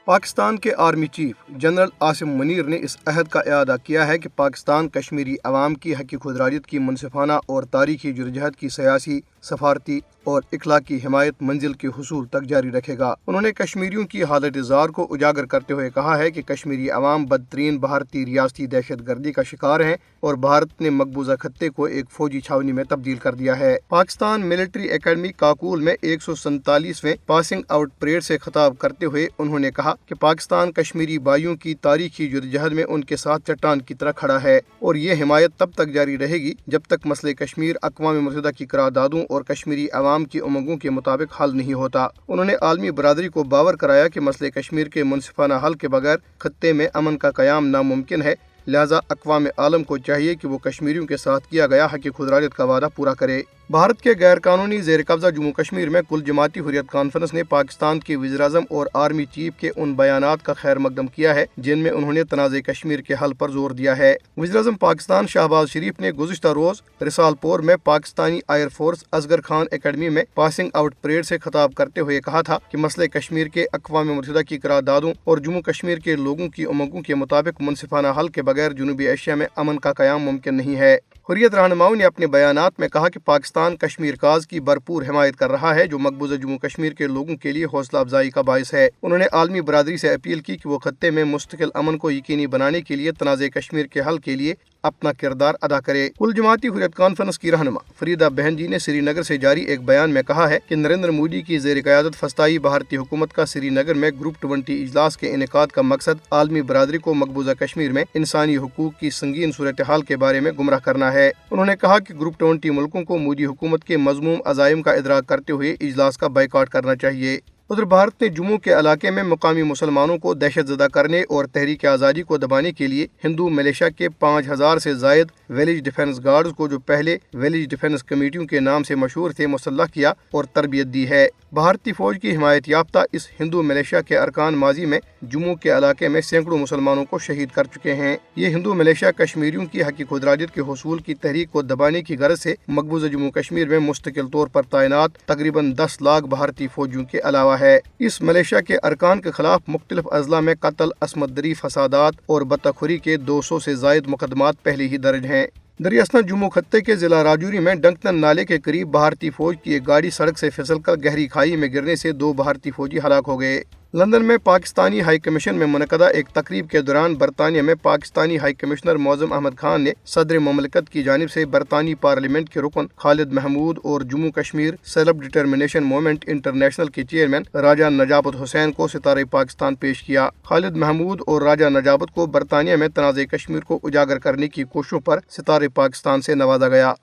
پاکستان کے army chief general Asim Munir نے اس عہد کا اعادہ کیا ہے کہ پاکستان کشمیری عوام کی حقیقی خودارادیت کی منصفانہ اور تاریخی جدوجہد کی سیاسی، سفارتی اور اخلاقی حمایت منزل کے حصول تک جاری رکھے گا۔ انہوں نے کشمیریوں کی حالت زار کو اجاگر کرتے ہوئے کہا ہے کہ کشمیری عوام بدترین بھارتی ریاستی دہشت گردی کا شکار ہیں اور بھارت نے مقبوضہ خطے کو ایک فوجی چھاونی میں تبدیل کر دیا ہے۔ پاکستان ملٹری اکیڈمی کاکول میں 147ویں پاسنگ آؤٹ پریڈ سے خطاب کرتے ہوئے انہوں نے کہا کہ پاکستان کشمیری بھائیوں کی تاریخی جدوجہد میں ان کے ساتھ چٹان کی طرح کھڑا ہے اور یہ حمایت تب تک جاری رہے گی جب تک مسئلہ کشمیر اقوام متحدہ کی قراردادوں اور کشمیری عوام کی امنگوں کے مطابق حل نہیں ہوتا۔ انہوں نے عالمی برادری کو باور کرایا کہ مسئلہ کشمیر کے منصفانہ حل کے بغیر خطے میں امن کا قیام ناممکن ہے، لہذا اقوام عالم کو چاہیے کہ وہ کشمیریوں کے ساتھ کیا گیا حقیقی خودارادیت کا وعدہ پورا کرے۔ بھارت کے غیر قانونی زیر قبضہ جموں کشمیر میں کل جماعتی حریت کانفرنس نے پاکستان کے وزیراعظم اور آرمی چیف کے ان بیانات کا خیر مقدم کیا ہے جن میں انہوں نے تنازع کشمیر کے حل پر زور دیا ہے۔ وزیراعظم پاکستان شہباز شریف نے گزشتہ روز رسال پور میں Pakistani air force Asghar Khan academy میں پاسنگ آؤٹ پریڈ سے خطاب کرتے ہوئے کہا تھا کہ مسئلہ کشمیر کے اقوام متحدہ کی قراردادوں اور جموں کشمیر کے لوگوں کی امنگوں کے مطابق منصفانہ حل کے بغیر جنوبی ایشیا میں امن کا قیام ممکن نہیں ہے۔ حریت رہنماؤں نے اپنے بیانات میں کہا کہ پاکستان کشمیر کاز کی بھرپور حمایت کر رہا ہے جو مقبوضہ جموں کشمیر کے لوگوں کے لیے حوصلہ افزائی کا باعث ہے۔ انہوں نے عالمی برادری سے اپیل کی کہ وہ خطے میں مستقل امن کو یقینی بنانے کے لیے تنازع کشمیر کے حل کے لیے اپنا کردار ادا کرے۔ کل جماعتی حریت کانفرنس کی رہنما فریدہ بہن جی نے سری نگر سے جاری ایک بیان میں کہا ہے کہ نریندر مودی کی زیر قیادت فسطائی بھارتی حکومت کا سری نگر میں گروپ 20 اجلاس کے انعقاد کا مقصد عالمی برادری کو مقبوضہ کشمیر میں انسانی حقوق کی سنگین صورتحال کے بارے میں گمراہ کرنا ہے۔ انہوں نے کہا کہ گروپ 20 ملکوں کو مودی حکومت کے مذموم عزائم کا ادراک کرتے ہوئے اجلاس کا بائیکاٹ کرنا چاہیے۔ ادھر بھارت نے جموں کے علاقے میں مقامی مسلمانوں کو دہشت زدہ کرنے اور تحریک آزادی کو دبانے کے لیے ہندو ملیشیا کے 5000 سے زائد ویلیج ڈیفنس گارڈز کو جو پہلے ویلیج ڈیفنس کمیٹیوں کے نام سے مشہور تھے مسلح کیا اور تربیت دی ہے۔ بھارتی فوج کی حمایت یافتہ اس ہندو ملیشیا کے ارکان ماضی میں جموں کے علاقے میں سینکڑوں مسلمانوں کو شہید کر چکے ہیں۔ یہ ہندو ملیشیا کشمیریوں کی حقیقی خودارادیت کے حصول کی تحریک کو دبانے کی غرض سے مقبوضہ جموں کشمیر میں مستقل طور پر تعینات تقریباً 10 لاکھ بھارتی فوجیوں کے علاوہ ہے۔ اس ملیشیا کے ارکان کے خلاف مختلف اضلاع میں قتل، عصمت دری، فسادات اور بتخوری کے 200 سے زائد مقدمات پہلے ہی درج ہیں۔ دریاسنا جموں خطے کے ضلع راجوری میں ڈنکتن نالے کے قریب بھارتی فوج کی ایک گاڑی سڑک سے پھسل کر گہری کھائی میں گرنے سے 2 بھارتی فوجی ہلاک ہو گئے۔ لندن میں پاکستانی ہائی کمیشن میں منعقدہ ایک تقریب کے دوران برطانیہ میں پاکستانی ہائی کمشنر معظم احمد خان نے صدر مملکت کی جانب سے برطانوی پارلیمنٹ کے رکن خالد محمود اور Jammu Kashmir self determination movement international کے چیئرمین راجہ نجابت حسین کو ستارہ پاکستان پیش کیا۔ خالد محمود اور راجہ نجابت کو برطانیہ میں تنازع کشمیر کو اجاگر کرنے کی کوششوں پر ستارہ پاکستان سے نوازا گیا۔